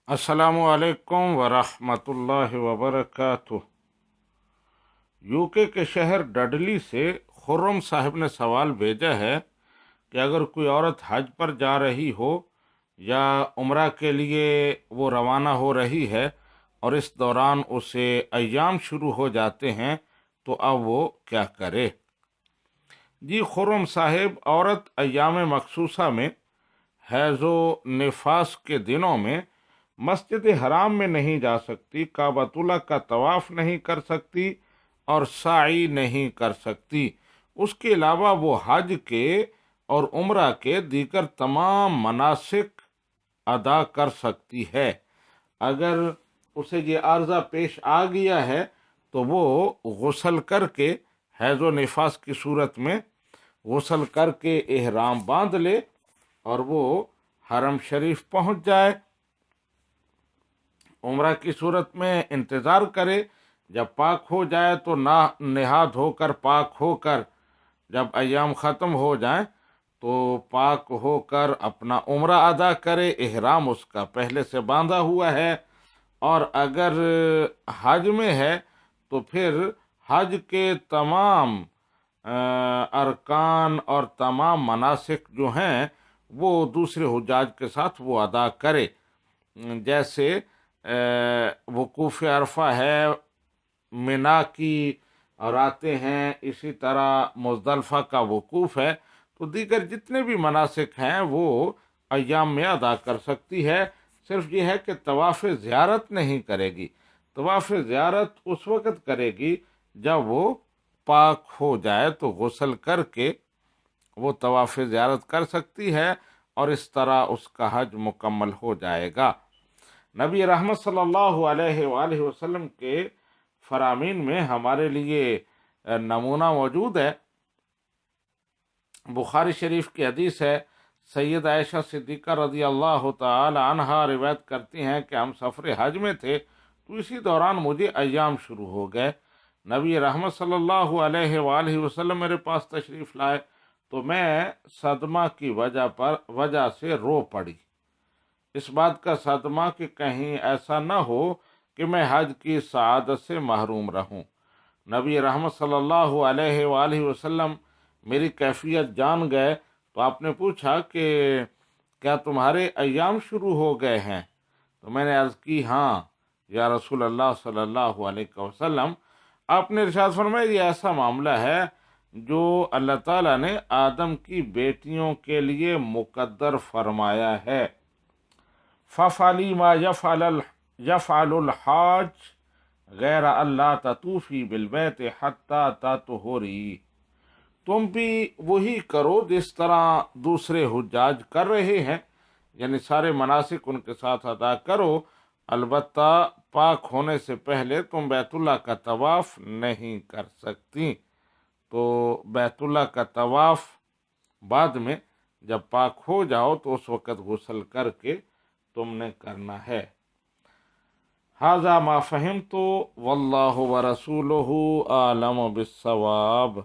अस्सलामु अलैकुम वरहमतुल्लाहि वबरकातुह। यूके के शहर डडली से खुर्रम साहब ने सवाल भेजा है कि अगर कोई औरत हज पर जा रही हो या उम्रा के लिए वो रवाना हो रही है और इस दौरान उसे अय्याम शुरू हो जाते हैं तो अब वो क्या करे। जी खुर्रम साहिब, औरत अय्याम मखसूसा में हैज़ो निफास के दिनों में मस्जिद हराम में नहीं जा सकती, काबतुल्लाह का तवाफ नहीं कर सकती और साई नहीं कर सकती। उसके अलावा वो हज के और उम्रा के दीगर तमाम मनासिक अदा कर सकती है। अगर उसे ये आर्जा पेश आ गया है तो वो गुस्ल करके, हैज़ो निफास की सूरत में गुस्ल करके एहराम बांध ले और वो हरम शरीफ पहुंच जाए। उम्रा की सूरत में इंतज़ार करे, जब पाक हो जाए तो नहा धोकर पाक होकर जब अय्याम ख़त्म हो जाए तो पाक होकर अपना उम्रा अदा करे। इहराम उसका पहले से बांधा हुआ है। और अगर हज में है तो फिर हज के तमाम अरकान और तमाम मनासिक जो हैं वो दूसरे हुज्जाज के साथ वो अदा करे। जैसे वकूफ़ अरफा है, मिना की रातें हैं, इसी तरह मुज़दलिफ़ा का वकूफ़ है, तो दीगर जितने भी मनासिक हैं वो अय्याम में अदा कर सकती है। सिर्फ ये है कि तवाफ़ ज़ियारत नहीं करेगी। तवाफ़ ज़ियारत उस वक़्त करेगी जब वो पाक हो जाए, तो गुस्ल करके वो तवाफ़ ज़ियारत कर सकती है और इस तरह उसका हज मुकम्मल हो जाएगा। नबी रहमत सल्लल्लाहु अलैहि वसल्लम के फरामीन में हमारे लिए नमूना मौजूद है। बुखारी शरीफ की हदीस है, सैयद आयशा सिद्दीक़ा रज़ी अल्लाह तआला अन्हा रिवायत करती हैं कि हम सफ़र हज में थे तो इसी दौरान मुझे अय्याम शुरू हो गए। नबी रहमत सल्लल्लाहु अलैहि वसल्लम मेरे पास तशरीफ़ लाए तो मैं सदमा की वजह से रो पड़ी। इस बात का सदमा कि कहीं ऐसा न हो कि मैं हज की सआदत से महरूम रहूं। नबी रहमत सल्लल्लाहु अलैहि वसल्लम मेरी कैफियत जान गए तो आपने पूछा कि क्या तुम्हारे अय्याम शुरू हो गए हैं? तो मैंने अर्ज़ की, हाँ या रसूल अल्लाह सल्लल्लाहु अलैहि वसल्लम। आपने इरशाद फरमाया, ये ऐसा मामला है जो अल्लाह ताला ने आदम की बेटियों के लिए मुकद्दर फरमाया है। फ़फ़अली मा यफ़अलुल हाज गैर अल्लाह ततूफ़ी बिलबैत हत्ता ततहुरी। तुम भी वही करो जिस तरह दूसरे हुज्जाज कर रहे हैं, यानी सारे मनासिक उनके साथ अदा करो। अलबत्ता पाक होने से पहले तुम बैतुल्लाह का तवाफ़ नहीं कर सकती। तो बैतुल्लाह का तवाफ़ बाद में जब पाक हो जाओ तो उस वक़्त गुस्ल करके तुमने करना है। हाज़ा मा फ़हिम्तु वल्लाहु व रसूलुहु आलम बिस्सवाब।